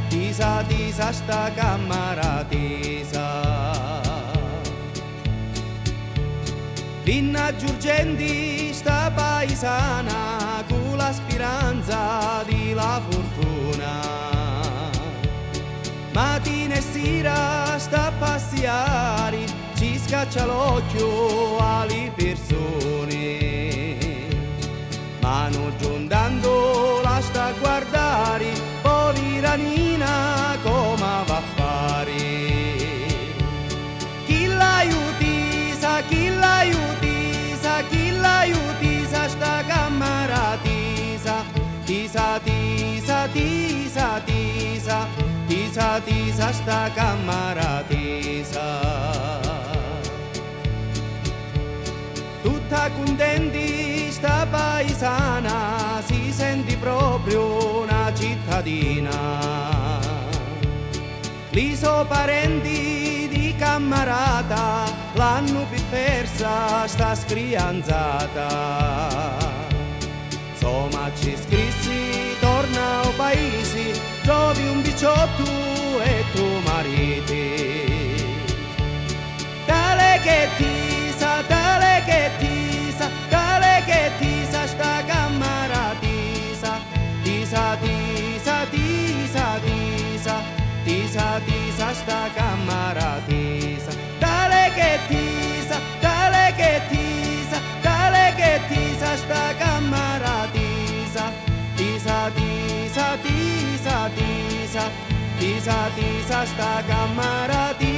tisa, tisa sta camera tisa. Vinna Giurgendi sta paesana con la speranza di la fortuna. Mattina e sera sta a passiare, ci scaccia l'occhio alle persone. Ma non giondando la sta a guardare, povera Nina come va a fare. Chi l'aiutisa, chi l'aiutisa, chi l'aiutisa sta camera tisa, tisa, tisa, tisa, tisa, tisa, tisa sta camera tisa. Tutta contenti sta paesana, si sente proprio una cittadina. Li so parenti di camarata, l'hanno più persa sta scrianzata. Insomma ci scrissi, torna al paese, trovi un 18 e tuo mariti. Tale che tisa, tale che tisa, tale che tisa sta camera tisa, tisa, tisa, tisa, tisa, tisa, tisa sta camera tisa. Tale che tisa, tale che tisa, tale che tisa sta camera tisa, tisa, tisa, tisa, tisa, tisa, tisa sta camera tisa.